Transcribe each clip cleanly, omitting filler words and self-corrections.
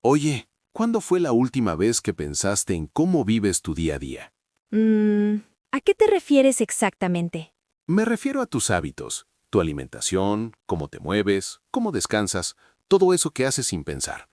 Oye, ¿cuándo fue la última vez que pensaste en cómo vives tu día a día? ¿A qué te refieres exactamente? Me refiero a tus hábitos, tu alimentación, cómo te mueves, cómo descansas, todo eso que haces sin pensar.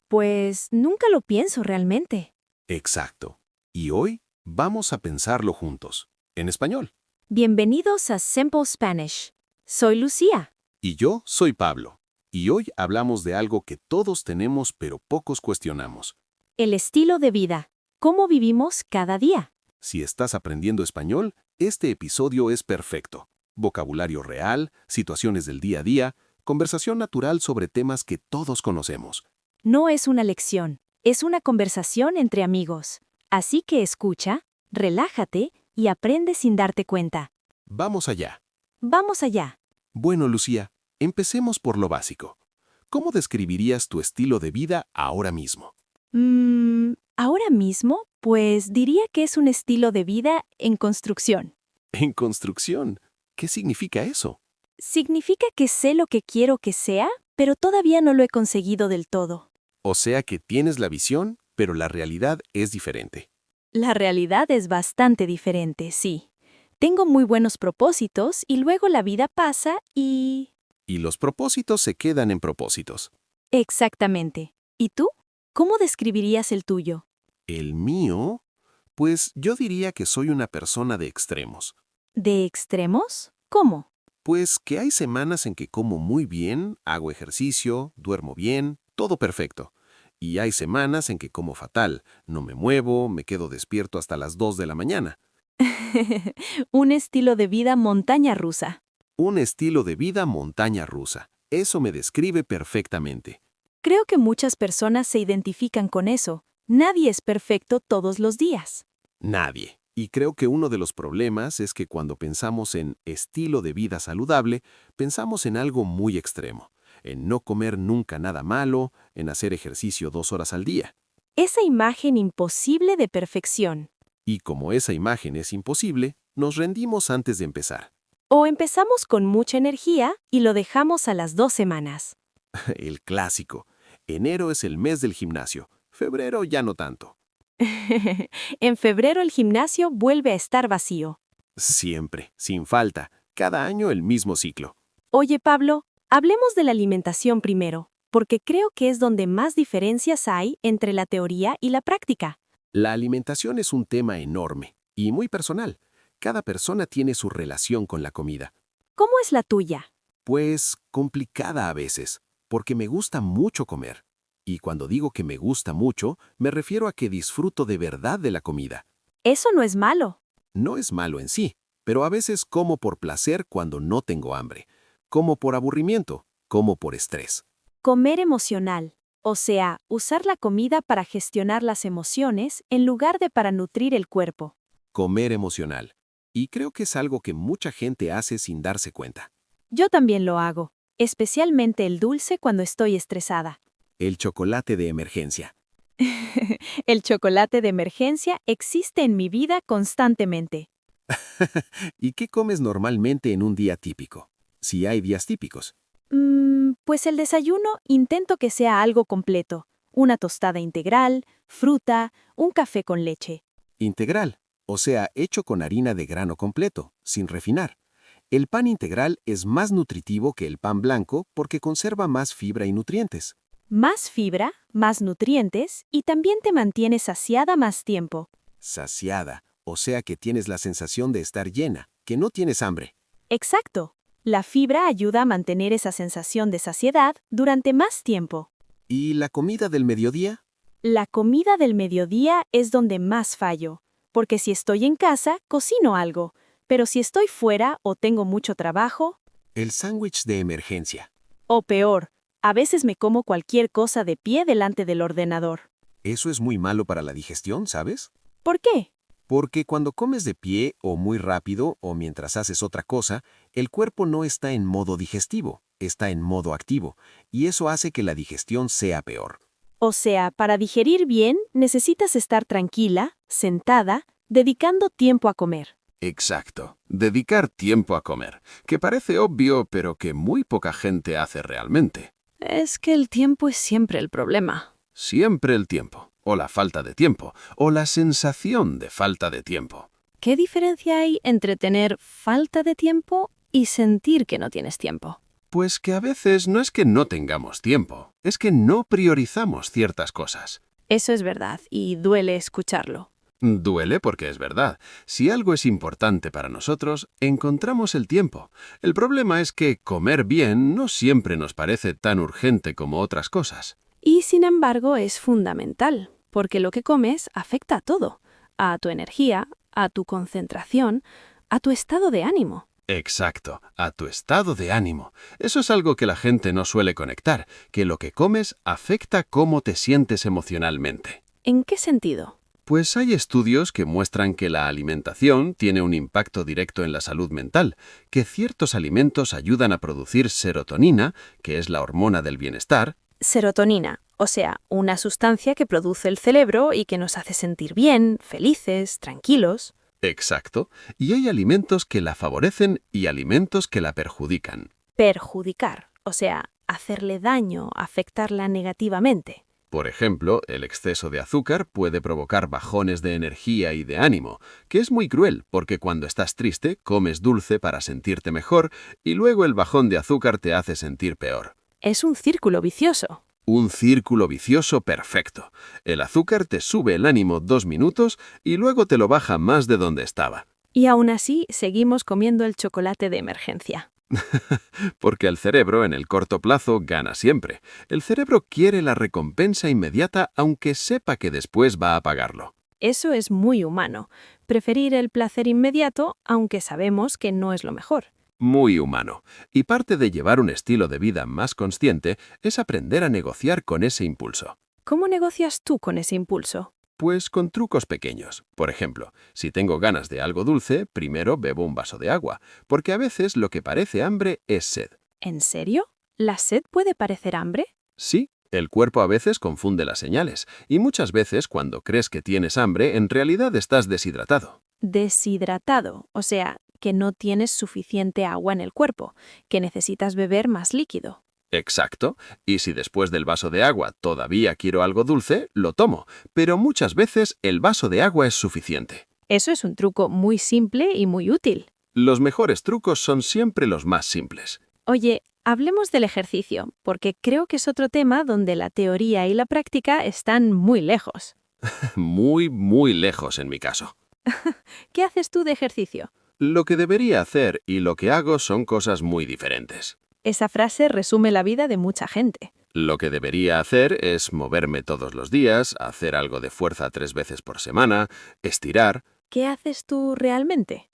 Pues nunca lo pienso realmente. Exacto. Y hoy vamos a pensarlo juntos, en español. Bienvenidos a Simple Spanish. Soy Lucía. Y yo soy Pablo. Y hoy hablamos de algo que todos tenemos pero pocos cuestionamos. El estilo de vida. ¿Cómo vivimos cada día? Si estás aprendiendo español, este episodio es perfecto. Vocabulario real, situaciones del día a día, conversación natural sobre temas que todos conocemos. No es una lección, es una conversación entre amigos. Así que escucha, relájate y aprende sin darte cuenta. Vamos allá. Vamos allá. Bueno, Lucía, empecemos por lo básico. ¿Cómo describirías tu estilo de vida ahora mismo? Ahora mismo, pues diría que es un estilo de vida en construcción. En construcción. ¿Qué significa eso? Significa que sé lo que quiero que sea, pero todavía no lo he conseguido del todo. O sea que tienes la visión, pero la realidad es diferente. La realidad es bastante diferente, sí. Tengo muy buenos propósitos y luego la vida pasa y... Y los propósitos se quedan en propósitos. Exactamente. ¿Y tú? ¿Cómo describirías el tuyo? El mío, pues yo diría que soy una persona de extremos. ¿De extremos? ¿Cómo? Pues que hay semanas en que como muy bien, hago ejercicio, duermo bien, todo perfecto. Y hay semanas en que como fatal, no me muevo, me quedo despierto hasta las 2 de la mañana. Un estilo de vida montaña rusa. Un estilo de vida montaña rusa. Eso me describe perfectamente. Creo que muchas personas se identifican con eso. Nadie es perfecto todos los días. Nadie. Y creo que uno de los problemas es que cuando pensamos en estilo de vida saludable, pensamos en algo muy extremo, en no comer nunca nada malo, en hacer ejercicio 2 horas al día. Esa imagen imposible de perfección. Y como esa imagen es imposible, nos rendimos antes de empezar. O empezamos con mucha energía y lo dejamos a las 2 semanas. El clásico. Enero es el mes del gimnasio, febrero ya no tanto. En febrero el gimnasio vuelve a estar vacío. Siempre, sin falta, cada año el mismo ciclo. Oye, Pablo, hablemos de la alimentación primero, porque creo que es donde más diferencias hay entre la teoría y la práctica. La alimentación es un tema enorme y muy personal. Cada persona tiene su relación con la comida. ¿Cómo es la tuya? Pues complicada a veces, porque me gusta mucho comer. Y cuando digo que me gusta mucho, me refiero a que disfruto de verdad de la comida. Eso no es malo. No es malo en sí, pero a veces como por placer cuando no tengo hambre, como por aburrimiento, como por estrés. Comer emocional, o sea, usar la comida para gestionar las emociones en lugar de para nutrir el cuerpo. Comer emocional. Y creo que es algo que mucha gente hace sin darse cuenta. Yo también lo hago, especialmente el dulce cuando estoy estresada. El chocolate de emergencia. El chocolate de emergencia existe en mi vida constantemente. ¿Y qué comes normalmente en un día típico? Si hay días típicos. Pues el desayuno intento que sea algo completo. Una tostada integral, fruta, un café con leche. Integral, o sea, hecho con harina de grano completo, sin refinar. El pan integral es más nutritivo que el pan blanco porque conserva más fibra y nutrientes. Más fibra, más nutrientes y también te mantienes saciada más tiempo. Saciada, o sea que tienes la sensación de estar llena, que no tienes hambre. Exacto. La fibra ayuda a mantener esa sensación de saciedad durante más tiempo. ¿Y la comida del mediodía? La comida del mediodía es donde más fallo, porque si estoy en casa, cocino algo, pero si estoy fuera o tengo mucho trabajo, El sándwich de emergencia. o peor, a veces me como cualquier cosa de pie delante del ordenador. Eso es muy malo para la digestión, ¿sabes? ¿Por qué? Porque cuando comes de pie o muy rápido o mientras haces otra cosa, el cuerpo no está en modo digestivo, está en modo activo, y eso hace que la digestión sea peor. O sea, para digerir bien, necesitas estar tranquila, sentada, dedicando tiempo a comer. Exacto. Dedicar tiempo a comer, que parece obvio pero que muy poca gente hace realmente. Es que el tiempo es siempre el problema. Siempre el tiempo, o la falta de tiempo, o la sensación de falta de tiempo. ¿Qué diferencia hay entre tener falta de tiempo y sentir que no tienes tiempo? Pues que a veces no es que no tengamos tiempo, es que no priorizamos ciertas cosas. Eso es verdad y duele escucharlo. Duele porque es verdad. Si algo es importante para nosotros, encontramos el tiempo. El problema es que comer bien no siempre nos parece tan urgente como otras cosas. Y sin embargo es fundamental, porque lo que comes afecta a todo, a tu energía, a tu concentración, a tu estado de ánimo. Exacto, a tu estado de ánimo. Eso es algo que la gente no suele conectar, que lo que comes afecta cómo te sientes emocionalmente. ¿En qué sentido? Pues hay estudios que muestran que la alimentación tiene un impacto directo en la salud mental, que ciertos alimentos ayudan a producir serotonina, que es la hormona del bienestar. Serotonina, o sea, una sustancia que produce el cerebro y que nos hace sentir bien, felices, tranquilos. Exacto, y hay alimentos que la favorecen y alimentos que la perjudican. Perjudicar, o sea, hacerle daño, afectarla negativamente. Por ejemplo, el exceso de azúcar puede provocar bajones de energía y de ánimo, que es muy cruel porque cuando estás triste comes dulce para sentirte mejor y luego el bajón de azúcar te hace sentir peor. Es un círculo vicioso. Un círculo vicioso perfecto. El azúcar te sube el ánimo 2 minutos y luego te lo baja más de donde estaba. Y aún así seguimos comiendo el chocolate de emergencia. Porque el cerebro en el corto plazo gana siempre. El cerebro quiere la recompensa inmediata aunque sepa que después va a pagarlo. Eso es muy humano, preferir el placer inmediato aunque sabemos que no es lo mejor. Muy humano. Y parte de llevar un estilo de vida más consciente es aprender a negociar con ese impulso. ¿Cómo negocias tú con ese impulso? Pues con trucos pequeños. Por ejemplo, si tengo ganas de algo dulce, primero bebo un vaso de agua, porque a veces lo que parece hambre es sed. ¿En serio? ¿La sed puede parecer hambre? Sí, el cuerpo a veces confunde las señales, y muchas veces cuando crees que tienes hambre, en realidad estás deshidratado. Deshidratado, o sea, que no tienes suficiente agua en el cuerpo, que necesitas beber más líquido. Exacto, y si después del vaso de agua todavía quiero algo dulce, lo tomo, pero muchas veces el vaso de agua es suficiente. Eso es un truco muy simple y muy útil. Los mejores trucos son siempre los más simples. Oye, hablemos del ejercicio, porque creo que es otro tema donde la teoría y la práctica están muy lejos. Muy, muy lejos en mi caso. ¿Qué haces tú de ejercicio? Lo que debería hacer y lo que hago son cosas muy diferentes. Esa frase resume la vida de mucha gente. Lo que debería hacer es moverme todos los días, hacer algo de fuerza 3 veces por semana, estirar. ¿Qué haces tú realmente?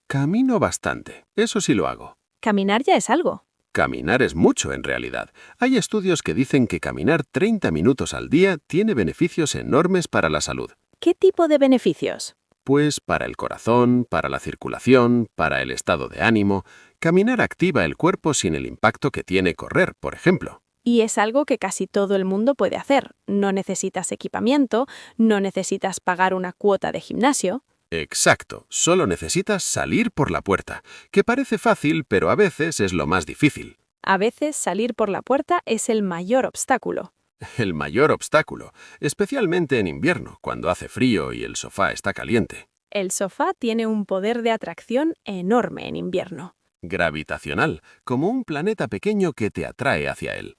Camino bastante, eso sí lo hago. Caminar ya es algo. Caminar es mucho en realidad. Hay estudios que dicen que caminar 30 minutos al día tiene beneficios enormes para la salud. ¿Qué tipo de beneficios? Pues para el corazón, para la circulación, para el estado de ánimo, caminar activa el cuerpo sin el impacto que tiene correr, por ejemplo. Y es algo que casi todo el mundo puede hacer. No necesitas equipamiento, no necesitas pagar una cuota de gimnasio. Exacto, solo necesitas salir por la puerta, que parece fácil, pero a veces es lo más difícil. A veces salir por la puerta es el mayor obstáculo. El mayor obstáculo, especialmente en invierno, cuando hace frío y el sofá está caliente. El sofá tiene un poder de atracción enorme en invierno. Gravitacional, como un planeta pequeño que te atrae hacia él.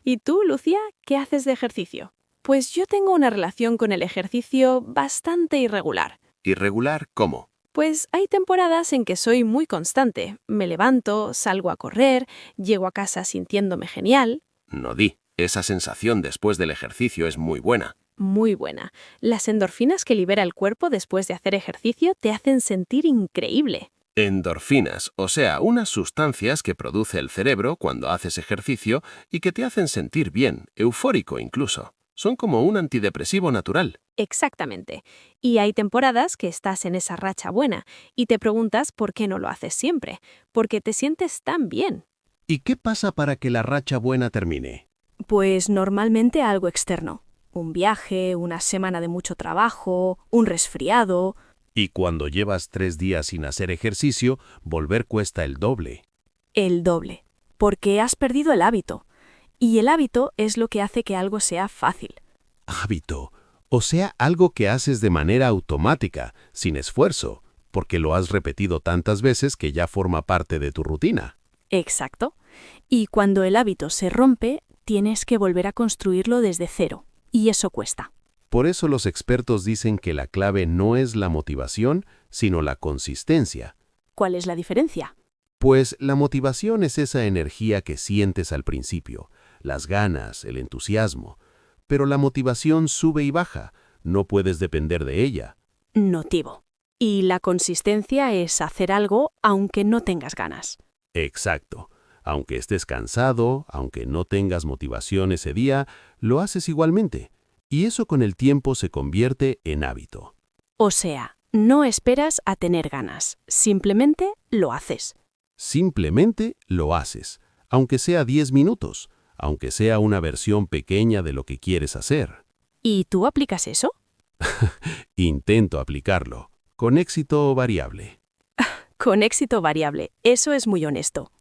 ¿Y tú, Lucía, qué haces de ejercicio? Pues yo tengo una relación con el ejercicio bastante irregular. ¿Irregular cómo? Pues hay temporadas en que soy muy constante. Me levanto, salgo a correr, llego a casa sintiéndome genial. No di. Esa sensación después del ejercicio es muy buena. Muy buena. Las endorfinas que libera el cuerpo después de hacer ejercicio te hacen sentir increíble. Endorfinas, o sea, unas sustancias que produce el cerebro cuando haces ejercicio y que te hacen sentir bien, eufórico incluso. Son como un antidepresivo natural. Exactamente. Y hay temporadas que estás en esa racha buena y te preguntas por qué no lo haces siempre, porque te sientes tan bien. ¿Y qué pasa para que la racha buena termine? Pues normalmente algo externo. Un viaje, una semana de mucho trabajo, un resfriado. Y cuando llevas 3 días sin hacer ejercicio, volver cuesta el doble. El doble. porque has perdido el hábito. Y el hábito es lo que hace que algo sea fácil. Hábito, o sea, algo que haces de manera automática, sin esfuerzo, porque lo has repetido tantas veces que ya forma parte de tu rutina. Exacto. Y cuando el hábito se rompe, tienes que volver a construirlo desde cero. Y eso cuesta. Por eso los expertos dicen que la clave no es la motivación, sino la consistencia. ¿Cuál es la diferencia? Pues la motivación es esa energía que sientes al principio, las ganas, el entusiasmo. Pero la motivación sube y baja, no puedes depender de ella. Notivo. Y la consistencia es hacer algo aunque no tengas ganas. Exacto. Aunque estés cansado, aunque no tengas motivación ese día, lo haces igualmente. Y eso con el tiempo se convierte en hábito. O sea, no esperas a tener ganas, simplemente lo haces. Simplemente lo haces, aunque sea 10 minutos, aunque sea una versión pequeña de lo que quieres hacer. ¿Y tú aplicas eso? Intento aplicarlo, con éxito variable. Con éxito variable, eso es muy honesto.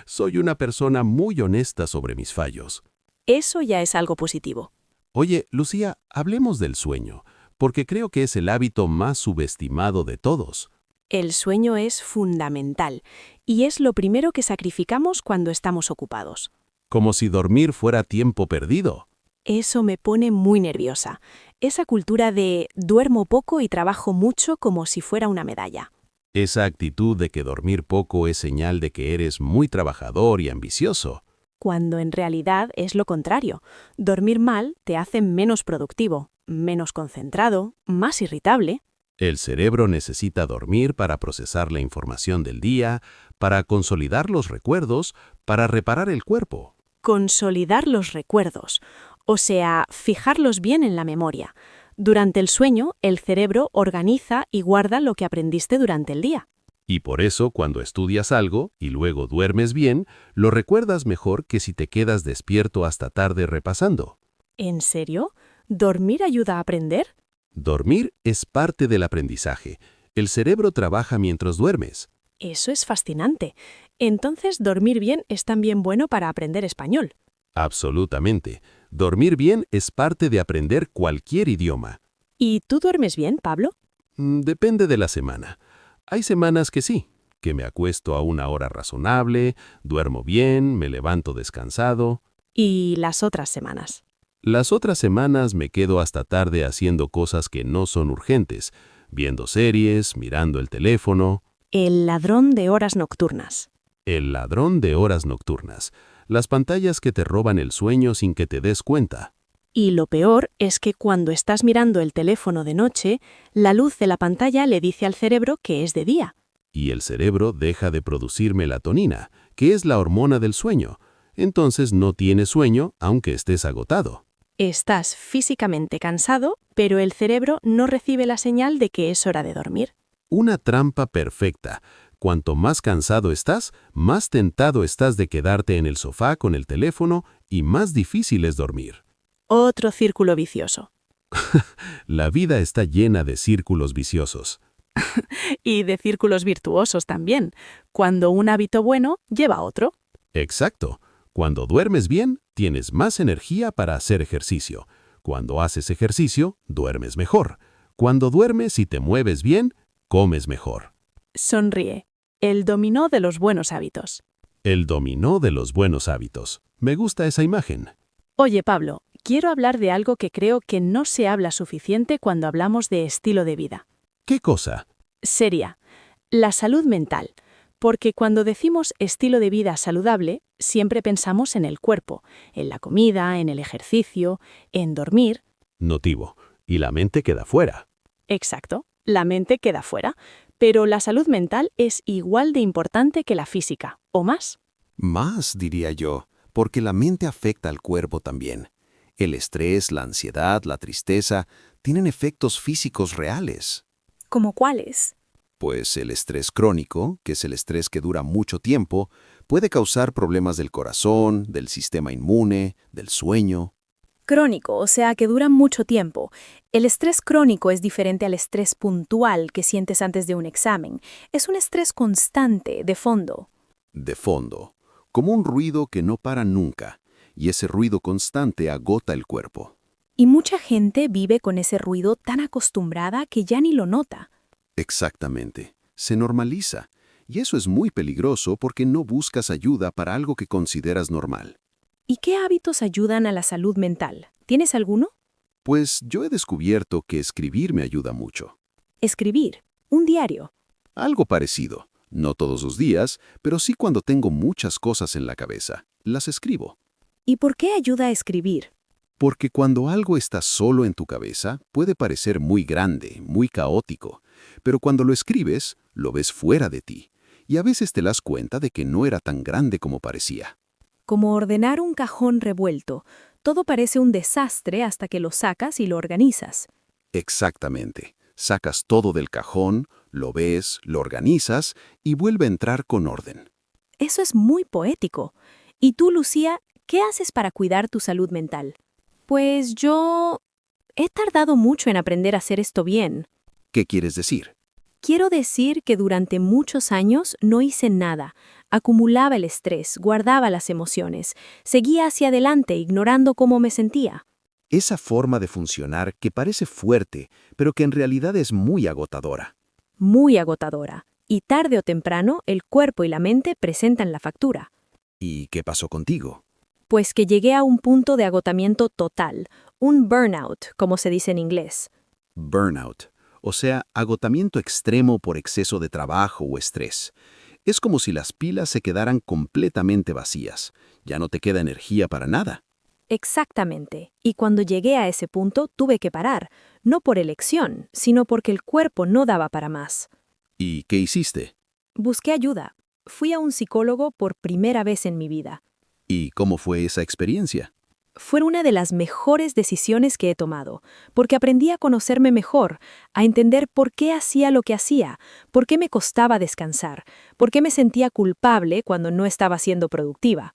Soy una persona muy honesta sobre mis fallos. Eso ya es algo positivo. Oye, Lucía, hablemos del sueño, porque creo que es el hábito más subestimado de todos. El sueño es fundamental y es lo primero que sacrificamos cuando estamos ocupados. Como si dormir fuera tiempo perdido. Eso me pone muy nerviosa. Esa cultura de duermo poco y trabajo mucho como si fuera una medalla. Esa actitud de que dormir poco es señal de que eres muy trabajador y ambicioso. Cuando en realidad es lo contrario. Dormir mal te hace menos productivo, menos concentrado, más irritable. El cerebro necesita dormir para procesar la información del día, para consolidar los recuerdos, para reparar el cuerpo. Consolidar los recuerdos, o sea, fijarlos bien en la memoria. Durante el sueño, el cerebro organiza y guarda lo que aprendiste durante el día. Y por eso, cuando estudias algo y luego duermes bien, lo recuerdas mejor que si te quedas despierto hasta tarde repasando. ¿En serio? ¿Dormir ayuda a aprender? Dormir es parte del aprendizaje. El cerebro trabaja mientras duermes. Eso es fascinante. Entonces, dormir bien es también bueno para aprender español. Absolutamente. Dormir bien es parte de aprender cualquier idioma. ¿Y tú duermes bien, Pablo? Depende de la semana. Hay semanas que sí, que me acuesto a una hora razonable, duermo bien, me levanto descansado. ¿Y las otras semanas? Las otras semanas me quedo hasta tarde haciendo cosas que no son urgentes, viendo series, mirando el teléfono. El ladrón de horas nocturnas. El ladrón de horas nocturnas. Las pantallas que te roban el sueño sin que te des cuenta. Y lo peor es que cuando estás mirando el teléfono de noche, la luz de la pantalla le dice al cerebro que es de día. Y el cerebro deja de producir melatonina, que es la hormona del sueño. Entonces no tienes sueño aunque estés agotado. Estás físicamente cansado, pero el cerebro no recibe la señal de que es hora de dormir. Una trampa perfecta. Cuanto más cansado estás, más tentado estás de quedarte en el sofá con el teléfono y más difícil es dormir. Otro círculo vicioso. La vida está llena de círculos viciosos. Y de círculos virtuosos también. Cuando un hábito bueno lleva a otro. Exacto. Cuando duermes bien, tienes más energía para hacer ejercicio. Cuando haces ejercicio, duermes mejor. Cuando duermes y te mueves bien, comes mejor. Sonríe. El dominó de los buenos hábitos. El dominó de los buenos hábitos. Me gusta esa imagen. Oye, Pablo, quiero hablar de algo que creo que no se habla suficiente cuando hablamos de estilo de vida. ¿Qué cosa? Sería la salud mental. Porque cuando decimos estilo de vida saludable, siempre pensamos en el cuerpo, en la comida, en el ejercicio, en dormir. Notivo. Y la mente queda fuera. Exacto, la mente queda fuera, pero la salud mental es igual de importante que la física, o más. Más, diría yo, porque la mente afecta al cuerpo también. El estrés, la ansiedad, la tristeza tienen efectos físicos reales. ¿Cómo cuáles? Pues el estrés crónico, que es el estrés que dura mucho tiempo, puede causar problemas del corazón, del sistema inmune, del sueño. Crónico, o sea que dura mucho tiempo. El estrés crónico es diferente al estrés puntual que sientes antes de un examen. Es un estrés constante, de fondo. De fondo. como un ruido que no para nunca, y ese ruido constante agota el cuerpo. Y mucha gente vive con ese ruido tan acostumbrada que ya ni lo nota. Exactamente. Se normaliza. Y eso es muy peligroso porque no buscas ayuda para algo que consideras normal. ¿Y qué hábitos ayudan a la salud mental? ¿Tienes alguno? Pues yo he descubierto que escribir me ayuda mucho. Escribir. Un diario. Algo parecido. No todos los días, pero sí cuando tengo muchas cosas en la cabeza. Las escribo. ¿Y por qué ayuda a escribir? Porque cuando algo está solo en tu cabeza, puede parecer muy grande, muy caótico. Pero cuando lo escribes, lo ves fuera de ti. Y a veces te das cuenta de que no era tan grande como parecía. Como ordenar un cajón revuelto. Todo parece un desastre hasta que lo sacas y lo organizas. Exactamente. Sacas todo del cajón, lo ves, lo organizas y vuelve a entrar con orden. Eso es muy poético. ¿Y tú, Lucía, qué haces para cuidar tu salud mental? Pues yo he tardado mucho en aprender a hacer esto bien. ¿Qué quieres decir? Quiero decir que durante muchos años no hice nada. Acumulaba el estrés, guardaba las emociones, seguía hacia adelante ignorando cómo me sentía. Esa forma de funcionar que parece fuerte, pero que en realidad es muy agotadora. Muy agotadora. Y tarde o temprano el cuerpo y la mente presentan la factura. ¿Y qué pasó contigo? Pues que llegué a un punto de agotamiento total, un burnout, como se dice en inglés. Burnout, o sea, agotamiento extremo por exceso de trabajo o estrés. Es como si las pilas se quedaran completamente vacías. Ya no te queda energía para nada. Exactamente. Y cuando llegué a ese punto tuve que parar, no por elección, sino porque el cuerpo no daba para más. ¿Y qué hiciste? Busqué ayuda. Fui a un psicólogo por primera vez en mi vida. ¿Y cómo fue esa experiencia? Fue una de las mejores decisiones que he tomado, porque aprendí a conocerme mejor, a entender por qué hacía lo que hacía, por qué me costaba descansar, por qué me sentía culpable cuando no estaba siendo productiva.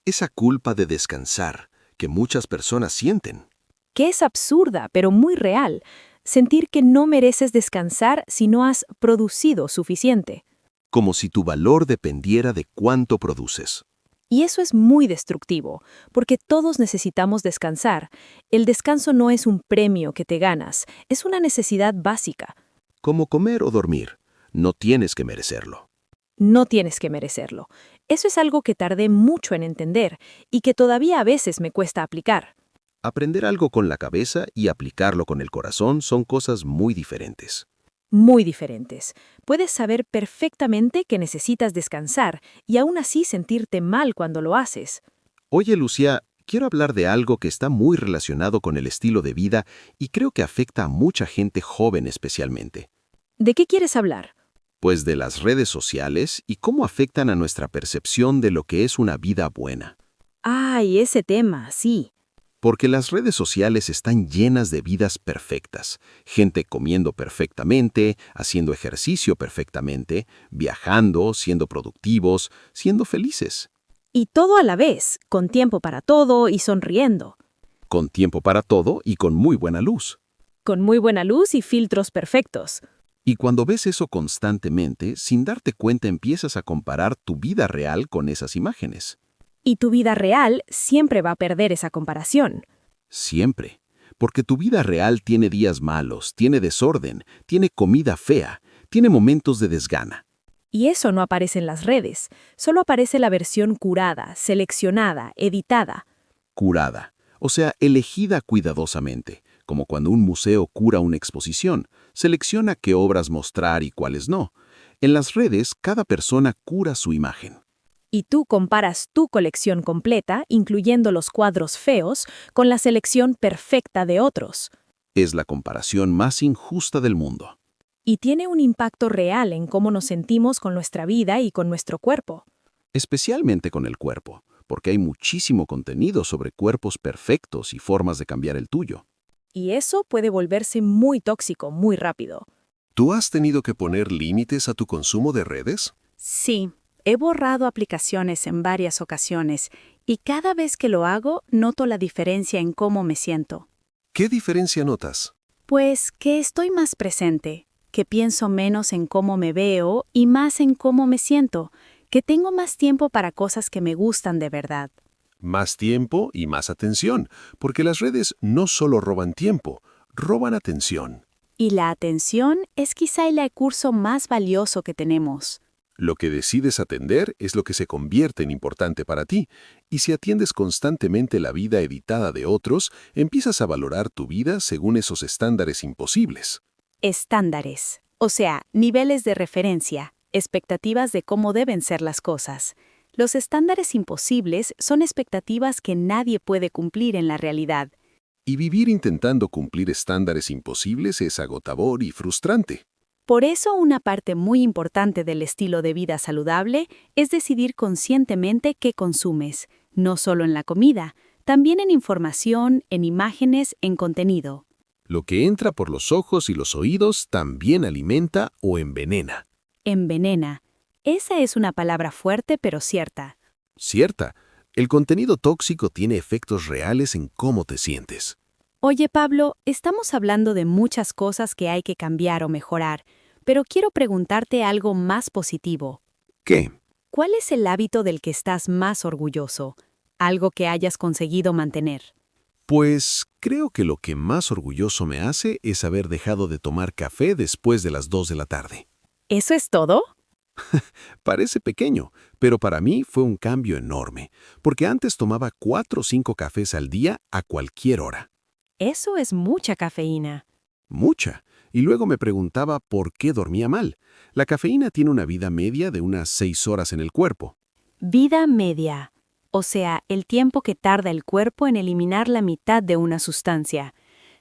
Esa culpa de descansar que muchas personas sienten. Que es absurda, pero muy real, sentir que no mereces descansar si no has producido suficiente. Como si tu valor dependiera de cuánto produces. Y eso es muy destructivo, porque todos necesitamos descansar. El descanso no es un premio que te ganas, es una necesidad básica. Como comer o dormir. No tienes que merecerlo. No tienes que merecerlo. Eso es algo que tardé mucho en entender y que todavía a veces me cuesta aplicar. Aprender algo con la cabeza y aplicarlo con el corazón son cosas muy diferentes. Muy diferentes. Puedes saber perfectamente que necesitas descansar y aún así sentirte mal cuando lo haces. Oye, Lucía, quiero hablar de algo que está muy relacionado con el estilo de vida y creo que afecta a mucha gente joven especialmente. ¿De qué quieres hablar? Pues de las redes sociales y cómo afectan a nuestra percepción de lo que es una vida buena. Ay, ese tema, sí. Porque las redes sociales están llenas de vidas perfectas. Gente comiendo perfectamente, haciendo ejercicio perfectamente, viajando, siendo productivos, siendo felices. Y todo a la vez, con tiempo para todo y sonriendo. Con tiempo para todo y con muy buena luz. Con muy buena luz y filtros perfectos. Y cuando ves eso constantemente, sin darte cuenta empiezas a comparar tu vida real con esas imágenes. Y tu vida real siempre va a perder esa comparación. Siempre. Porque tu vida real tiene días malos, tiene desorden, tiene comida fea, tiene momentos de desgana. Y eso no aparece en las redes. Solo aparece la versión curada, seleccionada, editada. Curada, o sea, elegida cuidadosamente, como cuando un museo cura una exposición, selecciona qué obras mostrar y cuáles no. En las redes, cada persona cura su imagen. Y tú comparas tu colección completa, incluyendo los cuadros feos, con la selección perfecta de otros. Es la comparación más injusta del mundo. Y tiene un impacto real en cómo nos sentimos con nuestra vida y con nuestro cuerpo. Especialmente con el cuerpo, porque hay muchísimo contenido sobre cuerpos perfectos y formas de cambiar el tuyo. Y eso puede volverse muy tóxico muy rápido. ¿Tú has tenido que poner límites a tu consumo de redes? Sí, he borrado aplicaciones en varias ocasiones y cada vez que lo hago noto la diferencia en cómo me siento. ¿Qué diferencia notas? Pues que estoy más presente, que pienso menos en cómo me veo y más en cómo me siento, Que tengo más tiempo para cosas que me gustan de verdad. Más tiempo y más atención, porque las redes no solo roban tiempo, roban atención. Y la atención es quizá el recurso más valioso que tenemos. Lo que decides atender es lo que se convierte en importante para ti, y si atiendes constantemente la vida editada de otros, empiezas a valorar tu vida según esos estándares imposibles. Estándares, o sea, niveles de referencia, expectativas de cómo deben ser las cosas. Los estándares imposibles son expectativas que nadie puede cumplir en la realidad. Y vivir intentando cumplir estándares imposibles es agotador y frustrante. Por eso, una parte muy importante del estilo de vida saludable es decidir conscientemente qué consumes, no solo en la comida, también en información, en imágenes, en contenido. Lo que entra por los ojos y los oídos también alimenta o envenena. Envenena. Esa es una palabra fuerte pero cierta. Cierta, el contenido tóxico tiene efectos reales en cómo te sientes. Oye, Pablo, estamos hablando de muchas cosas que hay que cambiar o mejorar, pero quiero preguntarte algo más positivo. ¿Qué? ¿Cuál es el hábito del que estás más orgulloso? Algo que hayas conseguido mantener. Pues creo que lo que más orgulloso me hace es haber dejado de tomar café después de las 2 de la tarde. ¿Eso es todo? Parece pequeño, pero para mí fue un cambio enorme, porque antes tomaba 4 o 5 cafés al día a cualquier hora. Eso es mucha cafeína. Mucha. Y luego me preguntaba por qué dormía mal. La cafeína tiene una vida media de unas 6 horas en el cuerpo. Vida media, o sea, el tiempo que tarda el cuerpo en eliminar la mitad de una sustancia.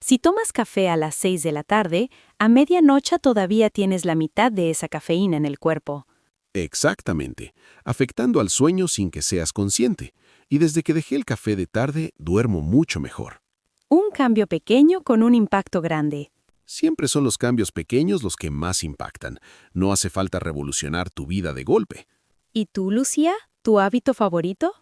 Si tomas café a las 6 de la tarde, a medianoche todavía tienes la mitad de esa cafeína en el cuerpo. Exactamente, afectando al sueño sin que seas consciente. Y desde que dejé el café de tarde, duermo mucho mejor. Un cambio pequeño con un impacto grande. Siempre son los cambios pequeños los que más impactan. No hace falta revolucionar tu vida de golpe. ¿Y tú, Lucía? ¿Tu hábito favorito?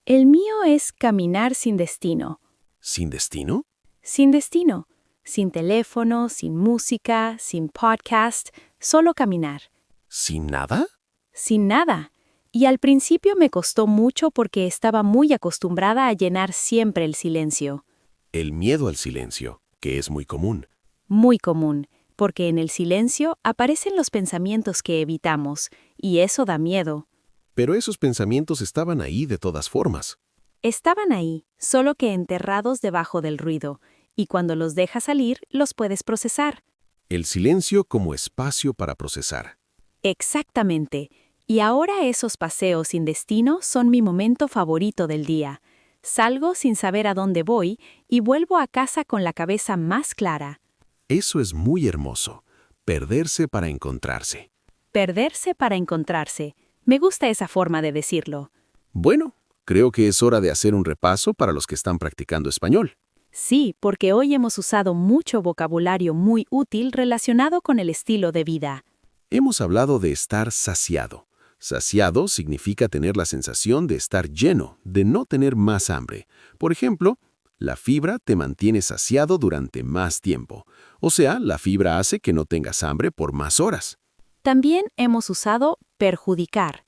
El mío es caminar sin destino. ¿Sin destino? Sin destino. Sin teléfono, sin música, sin podcast, solo caminar. ¿Sin nada? Sin nada. Y al principio me costó mucho porque estaba muy acostumbrada a llenar siempre el silencio. El miedo al silencio, que es muy común. Muy común, porque en el silencio aparecen los pensamientos que evitamos, y eso da miedo. Pero esos pensamientos estaban ahí de todas formas. Estaban ahí, solo que enterrados debajo del ruido, y cuando los dejas salir, los puedes procesar. El silencio como espacio para procesar. Exactamente. Y ahora esos paseos sin destino son mi momento favorito del día. Salgo sin saber a dónde voy y vuelvo a casa con la cabeza más clara. Eso es muy hermoso. Perderse para encontrarse. Perderse para encontrarse. Me gusta esa forma de decirlo. Bueno, creo que es hora de hacer un repaso para los que están practicando español. Sí, porque hoy hemos usado mucho vocabulario muy útil relacionado con el estilo de vida. Hemos hablado de estar saciado. Saciado significa tener la sensación de estar lleno, de no tener más hambre. Por ejemplo, la fibra te mantiene saciado durante más tiempo. O sea, la fibra hace que no tengas hambre por más horas. También hemos usado perjudicar.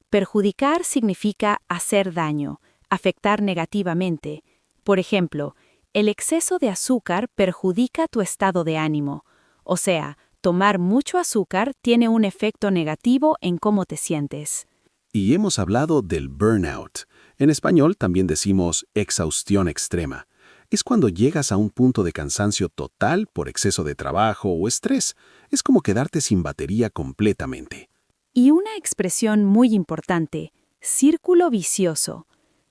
Perjudicar significa hacer daño, afectar negativamente. Por ejemplo, el exceso de azúcar perjudica tu estado de ánimo. O sea, tomar mucho azúcar tiene un efecto negativo en cómo te sientes. Y hemos hablado del burnout. En español también decimos exhaustión extrema. Es cuando llegas a un punto de cansancio total por exceso de trabajo o estrés. Es como quedarte sin batería completamente. Y una expresión muy importante, círculo vicioso.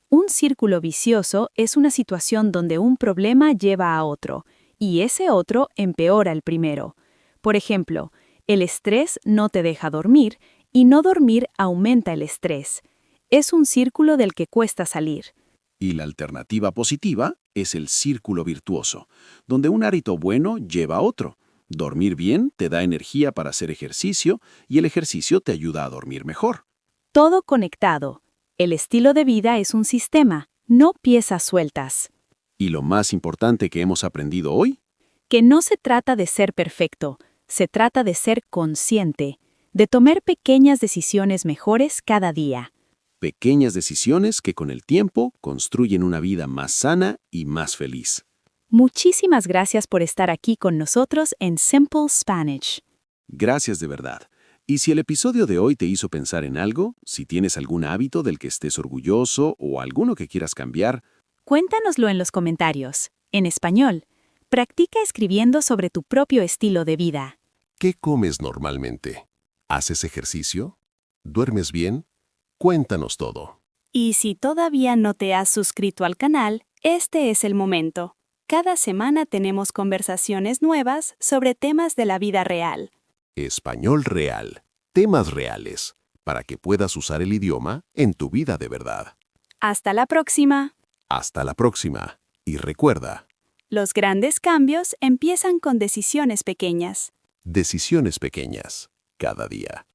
Un círculo vicioso es una situación donde un problema lleva a otro, y ese otro empeora el primero. Por ejemplo, el estrés no te deja dormir y no dormir aumenta el estrés. Es un círculo del que cuesta salir. Y la alternativa positiva es el círculo virtuoso, donde un hábito bueno lleva a otro. Dormir bien te da energía para hacer ejercicio y el ejercicio te ayuda a dormir mejor. Todo conectado. El estilo de vida es un sistema, no piezas sueltas. Y lo más importante que hemos aprendido hoy, Que no se trata de ser perfecto, se trata de ser consciente, de tomar pequeñas decisiones mejores cada día. Pequeñas decisiones que con el tiempo construyen una vida más sana y más feliz. Muchísimas gracias por estar aquí con nosotros en Simple Spanish. Gracias de verdad. Y si el episodio de hoy te hizo pensar en algo, si tienes algún hábito del que estés orgulloso o alguno que quieras cambiar, Cuéntanoslo en los comentarios. En español, practica escribiendo sobre tu propio estilo de vida. ¿Qué comes normalmente? ¿Haces ejercicio? ¿Duermes bien? Cuéntanos todo. Y si todavía no te has suscrito al canal, este es el momento. Cada semana tenemos conversaciones nuevas sobre temas de la vida real. Español real. Temas reales. Para que puedas usar el idioma en tu vida de verdad. Hasta la próxima. Hasta la próxima. Y recuerda, Los grandes cambios empiezan con decisiones pequeñas. decisiones pequeñas. Cada día.